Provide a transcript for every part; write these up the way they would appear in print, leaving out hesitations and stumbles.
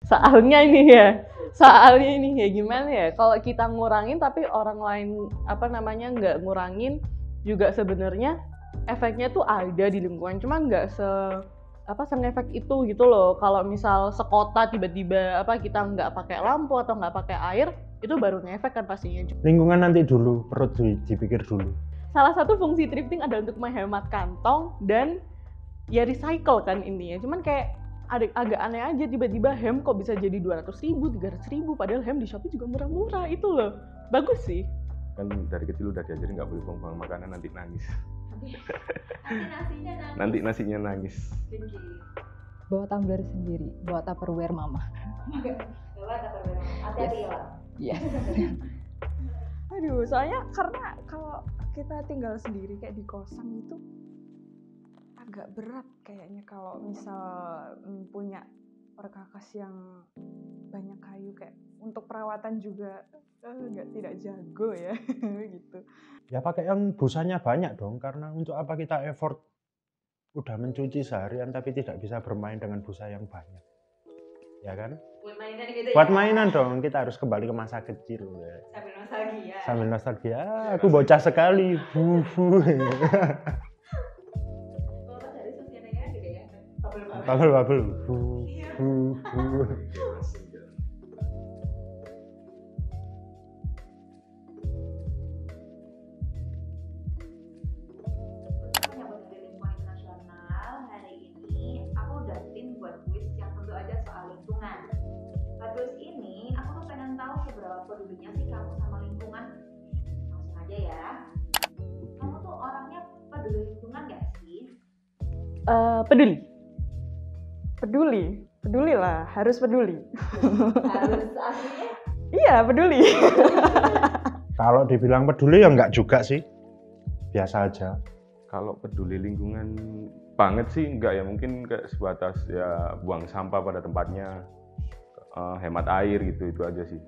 Soalnya ini ya gimana ya, kalau kita ngurangin tapi orang lain nggak ngurangin juga sebenarnya efeknya tuh ada di lingkungan, cuman nggak se-ngefek itu gitu loh. Kalau misal sekota tiba-tiba kita nggak pakai lampu atau nggak pakai air, itu baru ngefek kan pastinya. Lingkungan nanti dulu, perlu dipikir dulu. Salah satu fungsi thrifting adalah untuk menghemat kantong dan ya recycle kan intinya. Cuman kayak agak aneh aja tiba-tiba hem kok bisa jadi 200.000, 300.000, padahal hem di Shopee juga murah-murah. Itu loh, bagus sih. Kan dari kecil udah diajarin nggak boleh buang-buang makanan, nanti nangis. Nanti nasinya nangis. Bawa tumbler sendiri, bawa Tupperware mama. Bawa Tupperware mama. Hati-hati ya, Pak. Iya. Aduh, soalnya karena kalau kita tinggal sendiri kayak di kosan itu agak berat kayaknya kalau misal punya perkakas yang banyak kayu, kayak untuk perawatan juga tidak jago ya gitu. Ya pakai yang busanya banyak dong, karena untuk apa kita effort udah mencuci seharian tapi tidak bisa bermain dengan busa yang banyak, ya kan? Buat mainan gitu ya? Buat mainan dong, kita harus kembali ke masa kecil ya. Sambil nostalgia. Sambil nostalgia, aku bocah sekali. Bubble. Menyambut Hari Lingkungan Internasional, hari ini aku udah tim buat kuis yang tentu aja soal lingkungan. Pada kuis ini aku tuh pengen tahu seberapa pedulinya sih kamu sama lingkungan. Langsung aja ya. Kamu tuh orangnya peduli lingkungan gak sih? Peduli lah, harus peduli. Harus aslinya? Iya, peduli. Kalau dibilang peduli ya enggak juga sih, biasa aja. Kalau peduli lingkungan banget sih enggak ya, mungkin kayak sebatas ya buang sampah pada tempatnya, hemat air gitu, itu aja sih.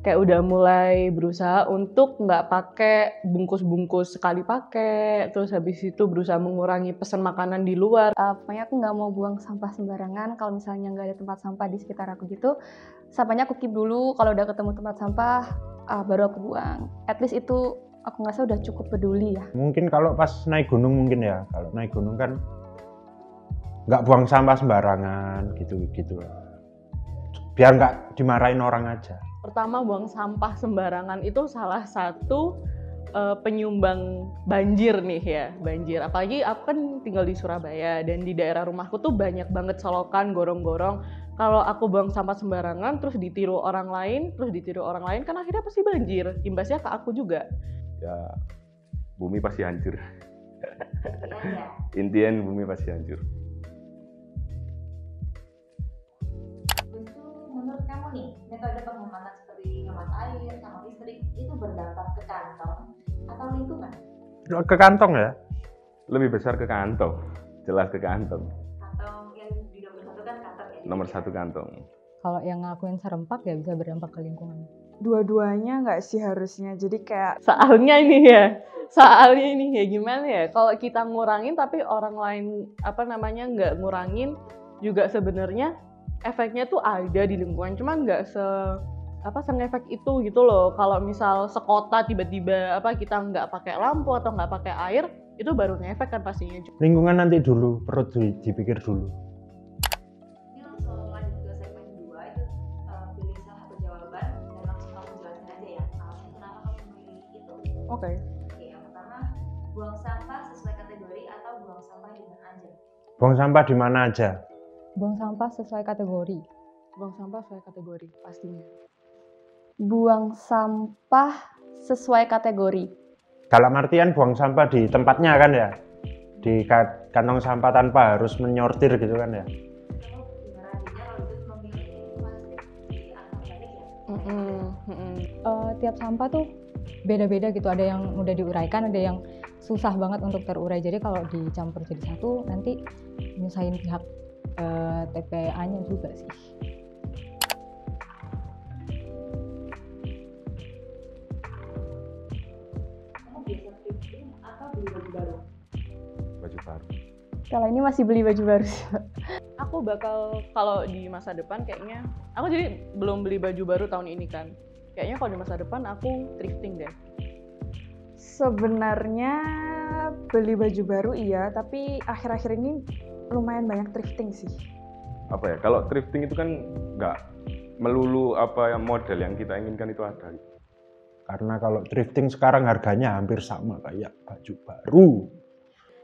Kayak udah mulai berusaha untuk nggak pakai bungkus-bungkus sekali pakai, terus habis itu berusaha mengurangi pesan makanan di luar. Pokoknya aku nggak mau buang sampah sembarangan. Kalau misalnya nggak ada tempat sampah di sekitar aku gitu, sampahnya aku keep dulu. Kalau udah ketemu tempat sampah, baru aku buang. At least itu aku ngerasa udah cukup peduli ya. Mungkin kalau pas naik gunung mungkin ya, kalau naik gunung kan nggak buang sampah sembarangan gitu. Biar nggak dimarahin orang aja. Pertama, buang sampah sembarangan itu salah satu penyumbang banjir nih ya, banjir. Apalagi aku kan tinggal di Surabaya dan di daerah rumahku tuh banyak banget solokan, gorong-gorong. Kalau aku buang sampah sembarangan terus ditiru orang lain kan akhirnya pasti banjir. Imbasnya ke aku juga. Ya bumi pasti hancur. Iya. Intinya bumi pasti hancur. Justru menurut kamu nih, metode penghematan seperti hemat air sama listrik itu berdampak ke kantong atau lingkungan? Ke kantong ya? Lebih besar ke kantong, jelas ke kantong. Kantong yang di nomor satu kan kantong ya? Nomor satu kantong. Kalau yang ngelakuin serempak ya bisa berdampak ke lingkungan. Dua-duanya nggak sih harusnya, jadi kayak Soalnya ini ya gimana ya, kalau kita ngurangin tapi orang lain nggak ngurangin juga sebenarnya efeknya tuh ada di lingkungan, cuma nggak se-ngefek itu gitu loh. Kalau misal sekota tiba-tiba kita nggak pakai lampu atau nggak pakai air, itu baru ngefek kan pastinya. Lingkungan nanti dulu, perlu dipikir dulu. Ini langsung lanjut ke segmen 2, itu pilih salah satu jawaban dan langsung kamu jelasin aja ya alasan kenapa kamu memilih itu. oke. Oke, yang pertama, buang sampah sesuai kategori atau buang sampah di mana aja? Buang sampah di mana aja? Buang sampah sesuai kategori. Buang sampah sesuai kategori pastinya. Buang sampah sesuai kategori. Dalam artian buang sampah di tempatnya kan ya? Di kantong sampah tanpa harus menyortir gitu kan ya? Kamu gimana aja kalau itu memilih plastik di angka balik ya? Tiap sampah tuh beda-beda gitu. Ada yang mudah diuraikan, ada yang susah banget untuk terurai. Jadi kalau dicampur jadi satu, nanti nyusahin pihak TPA-nya juga sih. Kamu biasa thrifting atau beli baju baru? Baju baru. Kalau ini masih beli baju baru sih, Pak. Aku aku bakal, kalau di masa depan kayaknya, aku jadi belum beli baju baru tahun ini kan. Kayaknya kalau di masa depan aku thrifting deh. Sebenarnya beli baju baru iya, tapi akhir-akhir ini lumayan banyak thrifting sih. Apa ya, kalau thrifting itu kan nggak melulu apa yang model yang kita inginkan itu ada. Karena kalau thrifting sekarang harganya hampir sama kayak baju baru.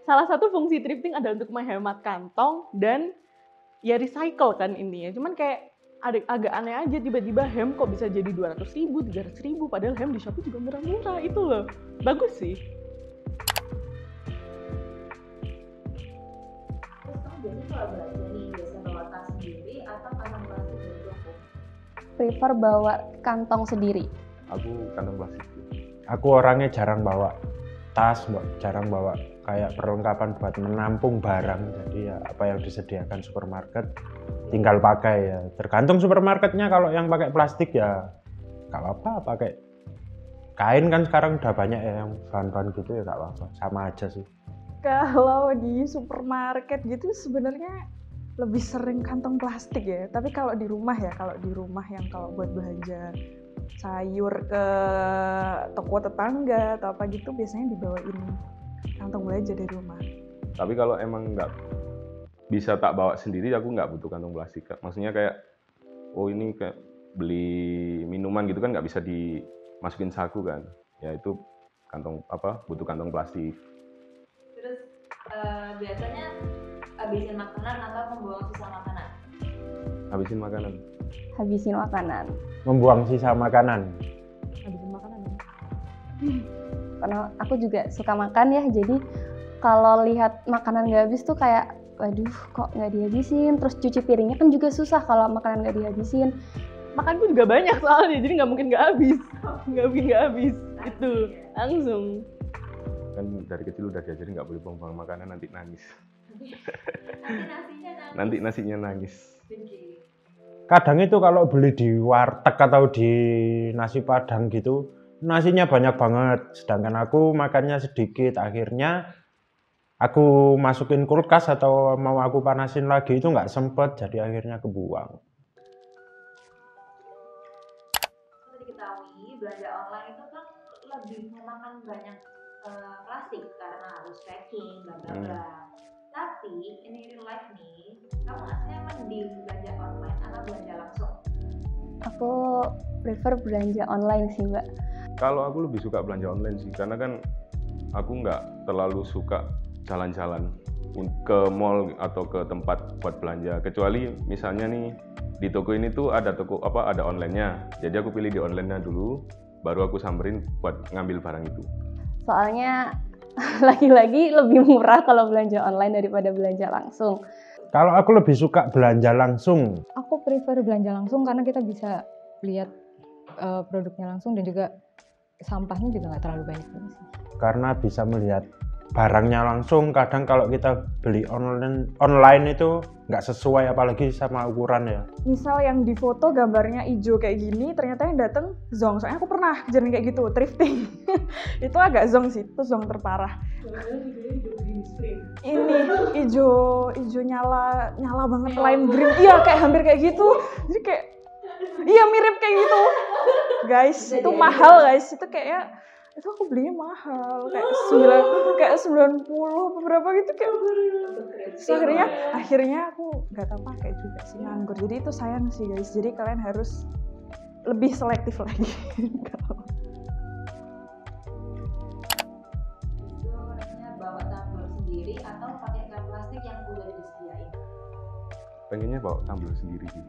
Salah satu fungsi thrifting adalah untuk menghemat kantong dan ya recycle kan intinya. Cuman kayak agak aneh aja tiba-tiba hem kok bisa jadi 200.000, 300.000, padahal hem di Shopee juga murah-murah itu loh. Bagus sih. Terus kamu biasanya kalau belanja nih, biasa bawa tas sendiri atau kantong plastik dari toko? Prefer bawa kantong sendiri. Aku kantong plastik. Aku orangnya jarang bawa tas, jarang bawa kayak perlengkapan buat menampung barang. Jadi ya apa yang disediakan supermarket tinggal pakai ya. Tergantung supermarketnya, kalau yang pakai plastik ya nggak apa-apa, pakai kain kan sekarang udah banyak ya yang bahan-bahan gitu ya nggak apa-apa, sama aja sih. Kalau di supermarket gitu sebenarnya lebih sering kantong plastik ya. Tapi kalau di rumah yang kalau buat belanja sayur ke toko tetangga atau apa gitu biasanya dibawain kantong belanja dari rumah. Tapi kalau emang nggak bisa tak bawa sendiri, aku nggak butuh kantong plastik. Maksudnya kayak, oh ini kayak beli minuman gitu kan nggak bisa dimasukin saku kan. Ya itu kantong butuh kantong plastik. Terus biasanya habisin makanan atau membuang sisa makanan? Habisin makanan. Habisin makanan. Membuang sisa makanan. Habisin makanan. Karena aku juga suka makan ya, jadi kalau lihat makanan nggak habis tuh kayak, waduh kok nggak dihabisin. Terus cuci piringnya kan juga susah kalau makanan nggak dihabisin. Makanku juga banyak soalnya, jadi nggak mungkin nggak habis. Nggak mungkin nggak habis. Itu langsung. Kan dari kecil udah diajarin nggak boleh buang makanan, nanti nangis. Nanti nasinya nangis. Nanti nasinya nangis. Oke. Kadang itu kalau beli di warteg atau di nasi padang gitu, nasinya banyak banget, sedangkan aku makannya sedikit. Akhirnya aku masukin kulkas atau mau aku panasin lagi itu nggak sempet, jadi akhirnya kebuang. Seperti diketahui, belanja online itu kan lebih memakan banyak plastik karena harus packing, bla bla bla. Tapi in real life nih, kamu aslinya mending belanja online atau belanja langsung? Aku prefer belanja online sih Mbak. Kalau aku lebih suka belanja online sih, karena kan aku nggak terlalu suka jalan-jalan ke mall atau ke tempat buat belanja. Kecuali misalnya nih di toko ini tuh ada ada online-nya. Jadi aku pilih di online-nya dulu, baru aku samperin buat ngambil barang itu. Soalnya lagi-lagi lebih murah kalau belanja online daripada belanja langsung. Kalau aku lebih suka belanja langsung. Aku prefer belanja langsung karena kita bisa lihat produknya langsung dan juga sampahnya juga nggak terlalu banyak juga sih. Karena bisa melihat barangnya langsung. Kadang kalau kita beli online itu nggak sesuai, apalagi sama ukuran ya. Misal yang di foto gambarnya hijau kayak gini, ternyata yang dateng zong. Soalnya aku pernah kejadian kayak gitu, thrifting. Itu agak zong sih, itu zong terparah. Ini hijau nyala banget, lime green. Iya, kayak hampir kayak gitu. Jadi kayak iya mirip kayak gitu. Guys, itu mahal guys. Itu kayaknya itu aku belinya mahal, kayak 90 beberapa gitu kayak. Terus akhirnya aku nggak tahu pakai juga sih, nganggur. Jadi itu sayang sih guys. Jadi kalian harus lebih selektif lagi. Itu namanya bawa tumbler sendiri atau pakai cup plastik yang udah disediain? Pengennya bawa tumbler sendiri sih.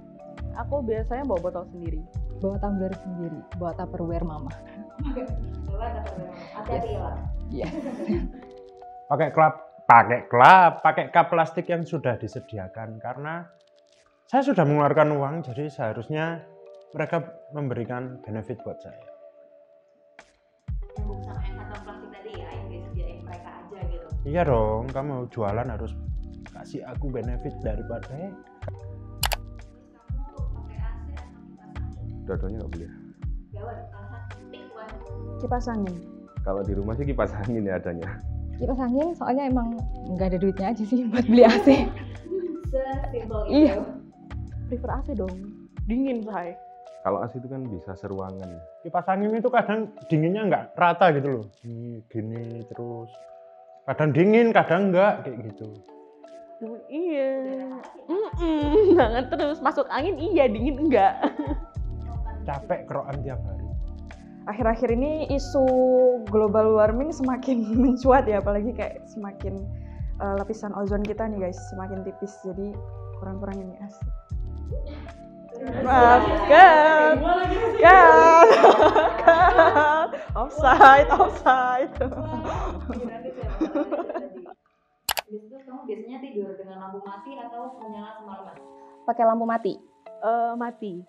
Aku biasanya bawa botol sendiri. Bawa tumbler sendiri, bawa Tupperware mama. Bawa tumbler. Hati-hati ya, Pak. Iya. Pakai cup plastik yang sudah disediakan, karena saya sudah mengeluarkan uang, jadi seharusnya mereka memberikan benefit buat saya. Yang sama yang kantong plastik tadi ya, yang disediain mereka aja gitu. Iya dong, kamu jualan harus kasih aku benefit daripada Dua-duanya nggak boleh. Gawat, alasan pick one. Kipas angin. Kalau di rumah sih kipas angin ya adanya. Kipas angin soalnya emang nggak ada duitnya aja sih buat beli AC. Sesimpel Iya. itu. Prefer AC dong. Dingin, say. Kalau AC itu kan bisa seruangan. Kipas angin itu kadang dinginnya nggak rata gitu loh. Gini terus. Kadang dingin, kadang enggak kayak gitu. Iya. Banget terus. Masuk angin iya, dingin enggak. Capek kerokan tiap hari. Akhir-akhir ini isu global warming semakin mencuat ya, apalagi kayak semakin lapisan ozon kita nih guys semakin tipis, jadi kurang-kurangin nih asik. Maafkan, kan, offside. Habis itu kamu biasanya tidur dengan lampu mati atau menyala semalaman? Pakai lampu mati. Mati.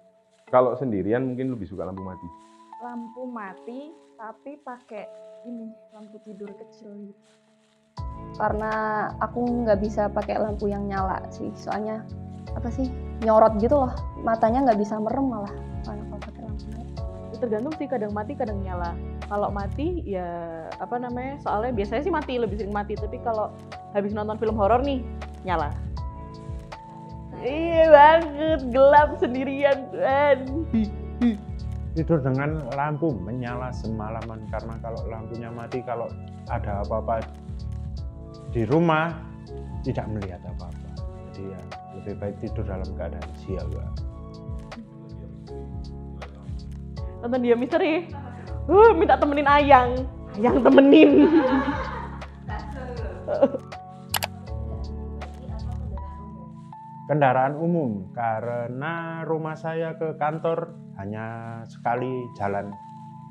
Kalau sendirian mungkin lebih suka lampu mati. Lampu mati tapi pakai ini lampu tidur kecil gitu. Karena aku nggak bisa pakai lampu yang nyala sih, soalnya apa sih nyorot gitu loh, matanya nggak bisa merem malah kalau pakai lampu mati. Tergantung sih, kadang mati kadang nyala. Kalau mati ya apa namanya, soalnya biasanya sih mati, lebih sering mati. Tapi kalau habis nonton film horor nih nyala. Iya banget, gelap sendirian kan. Tidur dengan lampu menyala semalaman, karena kalau lampunya mati, kalau ada apa-apa di rumah tidak melihat apa-apa. Jadi ya lebih baik tidur dalam keadaan siaga. Nonton Dia Misteri. Minta temenin Ayang. Ayang temenin. Kendaraan umum, karena rumah saya ke kantor hanya sekali jalan,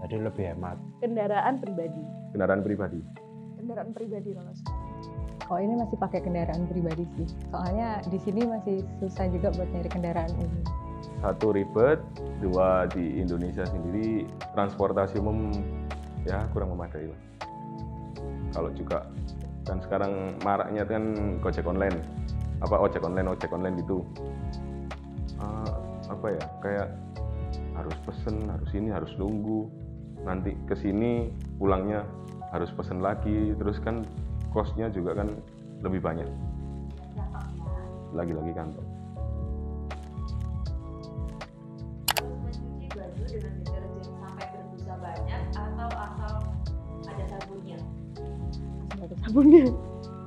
jadi lebih hemat. Kendaraan pribadi. Kendaraan pribadi. Kendaraan pribadi kalau sekarang. Oh, ini masih pakai kendaraan pribadi sih. Soalnya di sini masih susah juga buat nyari kendaraan umum. Satu ribet, dua di Indonesia sendiri transportasi umum ya kurang memadai lah. Kalau juga kan sekarang maraknya kan ojek online gitu. Apa ya, kayak harus pesen, harus ini, harus nunggu, nanti kesini pulangnya harus pesen lagi, terus kan cost-nya juga kan lebih banyak. Lagi-lagi kantor. Mencuci baju dengan deterjen sampai berbusa banyak atau asal ada sabunnya? Ada sabunnya.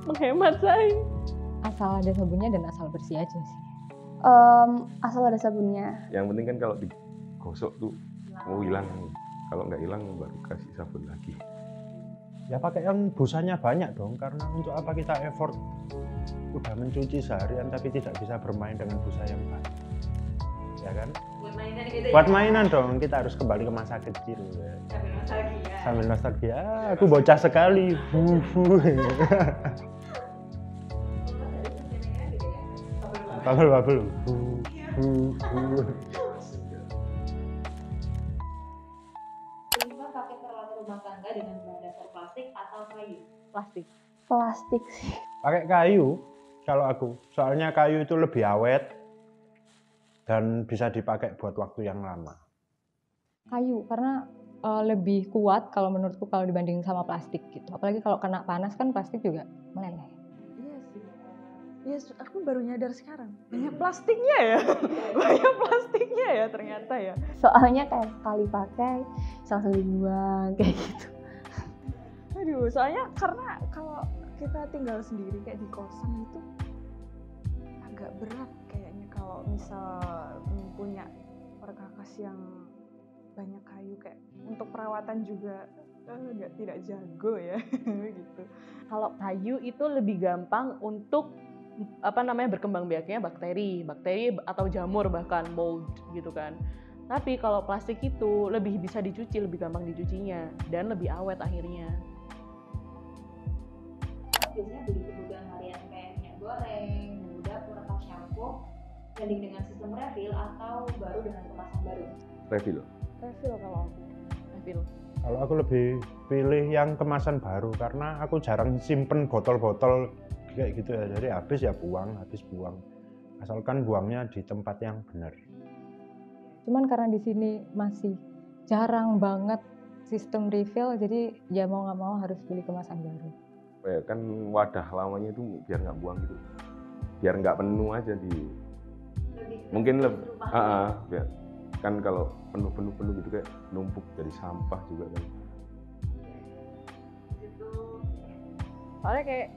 Menghemat, say. Asal ada sabunnya dan asal bersih aja sih. Asal ada sabunnya. Yang penting kan kalau digosok tuh hilang. Kalau nggak hilang baru kasih sabun lagi. Ya pakai yang busanya banyak dong, karena untuk apa kita effort udah mencuci seharian tapi tidak bisa bermain dengan busa yang banyak, ya kan? Buat mainan gitu ya? Buat mainan dong, kita harus kembali ke masa kecil ya. Sambil nostalgia. Sambil nostalgia, aku bocah sekali. Babel. Prefer pakai peralatan rumah tangga dengan bahan dasar plastik atau kayu? Plastik. Plastik sih. Pakai kayu kalau aku, soalnya kayu itu lebih awet dan bisa dipakai buat waktu yang lama. Kayu, karena lebih kuat kalau menurutku kalau dibanding sama plastik gitu. Apalagi kalau kena panas kan plastik juga meleleh. Iya sih. Iya, aku baru nyadar sekarang. Banyak plastiknya ya. Banyak plastiknya ya ternyata ya. Soalnya kayak sekali pakai langsung dibuang kayak gitu. Aduh, soalnya karena kalau kita tinggal sendiri kayak di kosan itu agak berat kayaknya kalau misal punya perkakas yang banyak kayu, kayak untuk perawatan juga tidak jago ya gitu. Kalau kayu itu lebih gampang untuk berkembang biaknya bakteri atau jamur, bahkan mold gitu kan. Tapi kalau plastik itu lebih bisa dicuci, lebih gampang dicucinya dan lebih awet akhirnya. Biasanya beli kebutuhan harian kayak minyak goreng, bumbu dapur atau shampoo banding dengan sistem refill atau baru dengan kemasan baru? Refill. Refill kalau aku. Refill. Kalau aku lebih pilih yang kemasan baru, karena aku jarang simpen botol-botol kayak gitu ya. Jadi habis buang. Asalkan buangnya di tempat yang benar. Cuman karena di sini masih jarang banget sistem refill, jadi ya mau nggak mau harus beli kemasan baru. Kan wadah lamanya itu biar nggak buang gitu. biar nggak penuh aja di Lebih mungkin ke lebih rumah. ya. Kan kalau penuh gitu kayak numpuk jadi sampah juga kan. Itu Soalnya kayak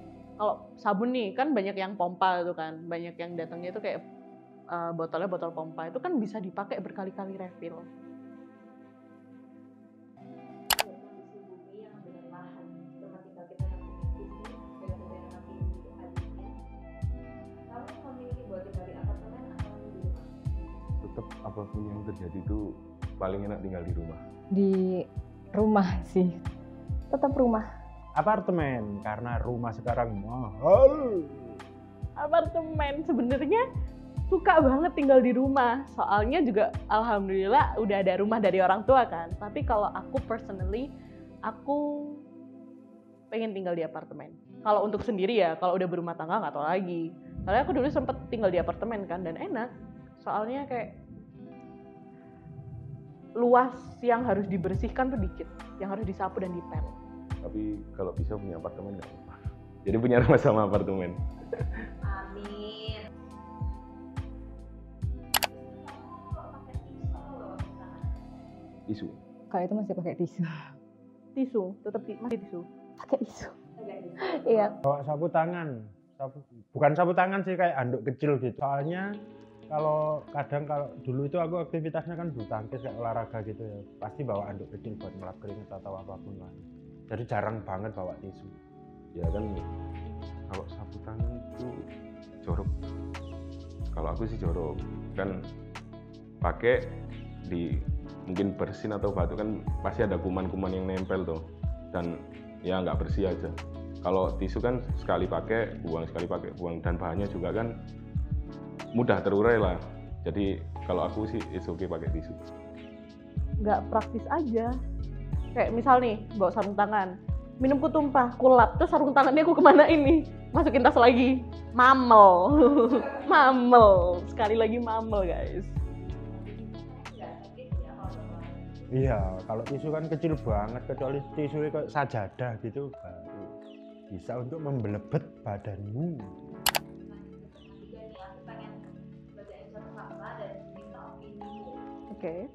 kalau sabun nih kan banyak yang pompa tuh kan, banyak yang datangnya itu kayak botolnya botol pompa itu kan bisa dipakai berkali-kali refill. kondisi bumi yang dengan lahan tempat tinggal kita yang di sini dengan kita yang nanti habisnya. Kamu memilih buat tinggal di apartemen atau di rumah? Tetap apapun yang terjadi itu paling enak tinggal di rumah. Di rumah sih. Tetap rumah. Apartemen, karena rumah sekarang mahal. Apartemen sebenarnya suka banget tinggal di rumah, soalnya juga alhamdulillah udah ada rumah dari orang tua kan. Tapi kalau aku personally, aku pengen tinggal di apartemen. Kalau untuk sendiri ya, kalau udah berumah tangga nggak tahu lagi. Soalnya aku dulu sempet tinggal di apartemen kan, dan enak. Soalnya kayak luas yang harus dibersihkan tuh dikit, yang harus disapu dan dipel. Tapi kalau bisa punya apartemen nggak apa-apa. Jadi punya rumah sama apartemen. Amin. Kamu pakai tisu atau bawa tangan? Isu. Kalau itu masih pakai tisu. Tisu, tetap masih tisu. Pakai tisu. Pakai tisu. Iya. Bawa sapu tangan. Bukan sapu tangan sih, kayak anduk kecil gitu. Soalnya kalau kadang kalau dulu itu aku aktivitasnya kan bulu tangkis kayak olahraga gitu ya. Pasti bawa anduk kecil buat ngelap keringat atau apapun lah. Jadi jarang banget bawa tisu. Ya kan kalau sapu tangan itu jorok. Kalau aku sih jorok. Kan pakai di mungkin bersin atau batuk kan pasti ada kuman-kuman yang nempel tuh. Dan ya nggak bersih aja. Kalau tisu kan sekali pakai buang, sekali pakai buang, dan bahannya juga kan mudah terurai lah. Jadi kalau aku sih it's okay pakai tisu. Nggak praktis aja. Kayak misal nih, bawa sarung tangan, minumku tumpah, kulap, terus sarung tangannya aku kemana ini? Masukin tas lagi, mamel, mamel, sekali lagi mamel guys. Nggak sakit ya kalau bawa. Iya, kalau tisu kan kecil banget, kecuali tisu kayak sajadah gitu baru bisa untuk membelebet badanmu. Juga nih aku pengen bacain satu fakta dan minta opini. Oke.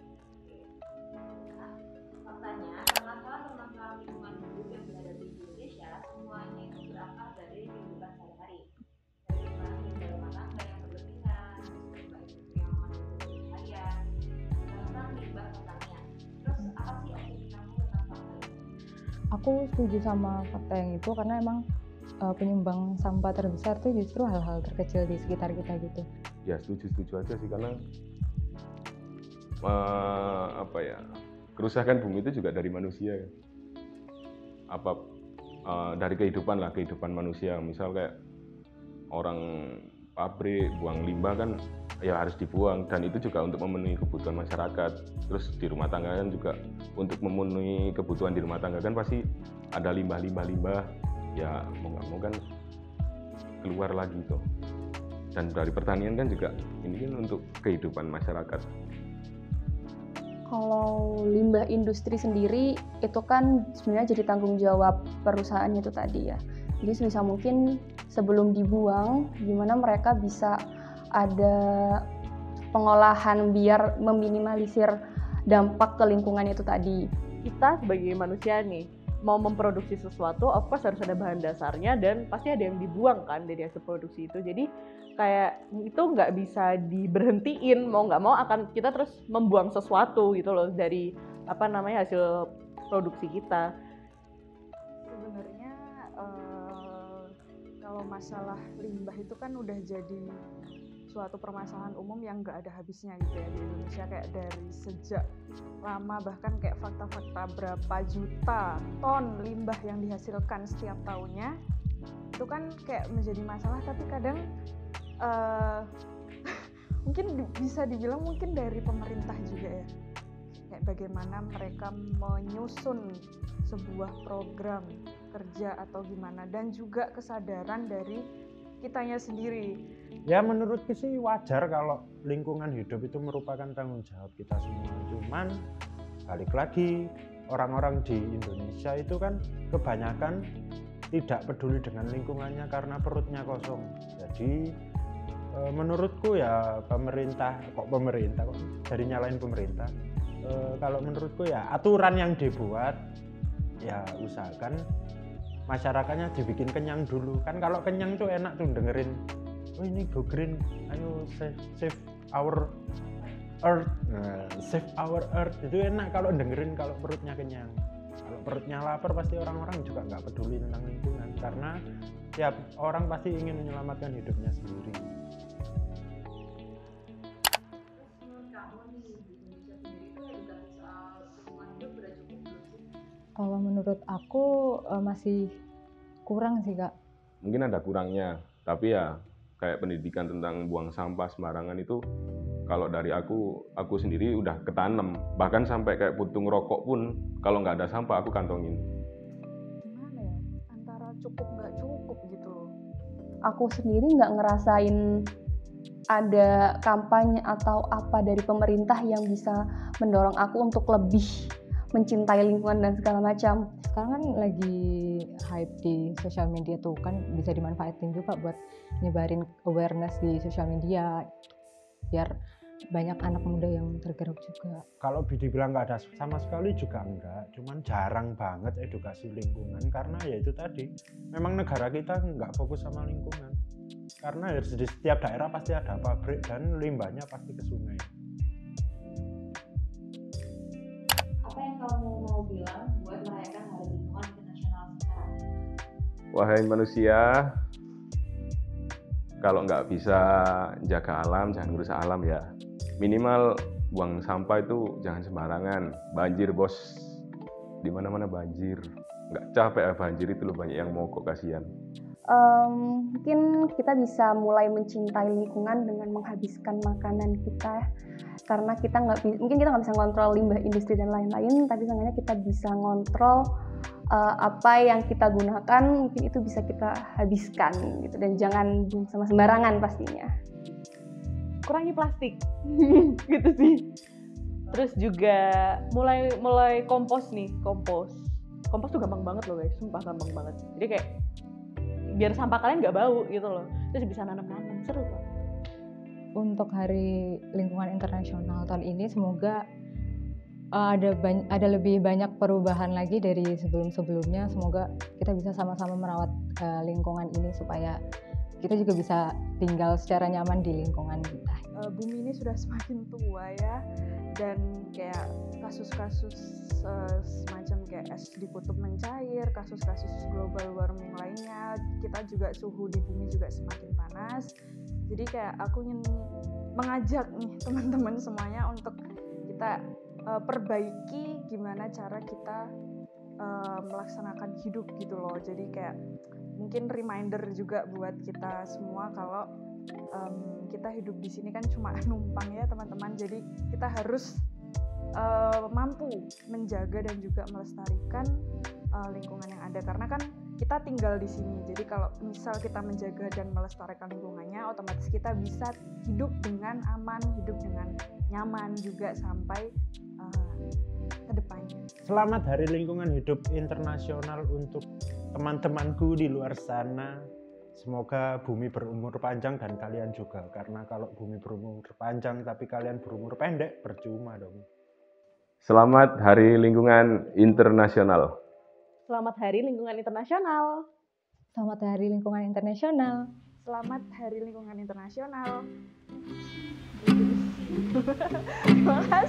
Faktanya, permasalahan tentang lingkungan hidup yang dihadapi di Indonesia semuanya itu berasal dari kehidupan sehari-hari. Dari limbah rumah tangga yang berlebihan, limbah industri yang masuk ke harian, bahkan limbah pertanian. Terus apa sih opini kamu tentang fakta ini? Aku setuju sama fakta yang itu karena emang penyumbang sampah terbesar tuh justru hal-hal terkecil di sekitar kita gitu. Ya setuju aja sih karena apa ya, kerusakan bumi itu juga dari manusia. Dari kehidupan manusia. Misal kayak orang pabrik buang limbah kan ya harus dibuang, dan itu juga untuk memenuhi kebutuhan masyarakat. Terus di rumah tangga kan juga untuk memenuhi kebutuhan di rumah tangga kan pasti ada limbah ya mau nggak mau kan keluar lagi tuh. Dan dari pertanian kan juga ini kan untuk kehidupan masyarakat. Kalau limbah industri sendiri itu kan sebenarnya jadi tanggung jawab perusahaannya itu tadi ya. Jadi sebisa mungkin sebelum dibuang, gimana mereka bisa ada pengolahan biar meminimalisir dampak ke lingkungan itu tadi. Kita sebagai manusia nih, mau memproduksi sesuatu, of course harus ada bahan dasarnya dan pasti ada yang dibuang kan dari hasil produksi itu. Jadi kayak itu nggak bisa diberhentiin, mau nggak mau akan kita terus membuang sesuatu gitu loh dari hasil produksi kita. Sebenarnya kalau masalah limbah itu kan udah jadi suatu permasalahan umum yang nggak ada habisnya gitu ya di Indonesia, kayak dari sejak lama, bahkan kayak fakta-fakta berapa juta ton limbah yang dihasilkan setiap tahunnya itu kan kayak menjadi masalah. Tapi kadang mungkin bisa dibilang mungkin dari pemerintah juga ya, kayak bagaimana mereka menyusun sebuah program kerja atau gimana, dan juga kesadaran dari kitanya sendiri. Ya menurutku sih wajar kalau lingkungan hidup itu merupakan tanggung jawab kita semua. Cuman balik lagi, orang-orang di Indonesia itu kan kebanyakan tidak peduli dengan lingkungannya karena perutnya kosong. Jadi Menurutku ya pemerintah kok jadi nyalain pemerintah. Kalau menurutku ya aturan yang dibuat ya usahakan masyarakatnya dibikin kenyang dulu. Kan kalau kenyang tuh enak tuh dengerin, oh ini go green, ayo save our earth, save our earth, itu enak kalau dengerin kalau perutnya kenyang. Kalau perutnya lapar pasti orang-orang juga nggak peduli tentang lingkungan, karena tiap orang pasti ingin menyelamatkan hidupnya sendiri. Kalau menurut aku masih kurang sih Kak. Mungkin ada kurangnya, tapi ya kayak pendidikan tentang buang sampah sembarangan itu kalau dari aku sendiri udah ketanam. Bahkan sampai kayak puntung rokok pun kalau nggak ada sampah aku kantongin. Gimana ya, antara cukup nggak cukup gitu loh. Aku sendiri nggak ngerasain ada kampanye atau apa dari pemerintah yang bisa mendorong aku untuk lebih mencintai lingkungan dan segala macam. Sekarang kan lagi hype di sosial media tuh, kan bisa dimanfaatin juga buat nyebarin awareness di sosial media biar banyak anak muda yang tergerak juga. Kalau dibilang nggak ada sama sekali juga enggak, cuman jarang banget edukasi lingkungan, karena ya itu tadi, memang negara kita nggak fokus sama lingkungan, karena di setiap daerah pasti ada pabrik dan limbahnya pasti ke sungai. Apa yang kamu mau bilang buat merayakan Hari Lingkungan Internasional sekarang? Wahai manusia, kalau nggak bisa jaga alam, jangan merusak alam ya. Minimal buang sampah itu jangan sembarangan. Banjir bos, di mana-mana banjir. Nggak capek ya banjir itu loh, banyak yang mogok, kasihan. Mungkin kita bisa mulai mencintai lingkungan dengan menghabiskan makanan kita, karena mungkin kita nggak bisa ngontrol limbah industri dan lain-lain, tapi seenggaknya kita bisa ngontrol apa yang kita gunakan, mungkin itu bisa kita habiskan gitu, dan jangan buang sama sembarangan pastinya. Kurangi plastik gitu sih. Terus juga mulai kompos tuh gampang banget loh guys, sumpah gampang banget. Jadi kayak biar sampah kalian nggak bau gitu loh, terus bisa nanam-nanam, seru kok. Untuk Hari Lingkungan Internasional tahun ini semoga ada lebih banyak perubahan lagi dari sebelum-sebelumnya. Semoga kita bisa sama-sama merawat lingkungan ini supaya kita juga bisa tinggal secara nyaman di lingkungan kita. Bumi ini sudah semakin tua ya, dan kayak kasus-kasus semacam kayak es di kutub mencair, kasus-kasus global warming lainnya, kita juga suhu di bumi juga semakin panas. Jadi kayak aku ingin mengajak nih teman-teman semuanya untuk kita perbaiki gimana cara kita melaksanakan hidup gitu loh. Jadi kayak mungkin reminder juga buat kita semua kalau kita hidup di sini kan cuma numpang ya teman-teman. Jadi kita harus mampu menjaga dan juga melestarikan lingkungan yang ada, karena kan kita tinggal di sini. Jadi kalau misal kita menjaga dan melestarikan lingkungannya, otomatis kita bisa hidup dengan aman, hidup dengan nyaman juga sampai ke depannya. Selamat Hari Lingkungan Hidup Internasional untuk teman-temanku di luar sana. Semoga bumi berumur panjang dan kalian juga, karena kalau bumi berumur panjang tapi kalian berumur pendek, percuma dong. Selamat Hari Lingkungan Internasional. Selamat Hari Lingkungan Internasional. Selamat Hari Lingkungan Internasional. Selamat Hari Lingkungan Internasional. Terima kasih.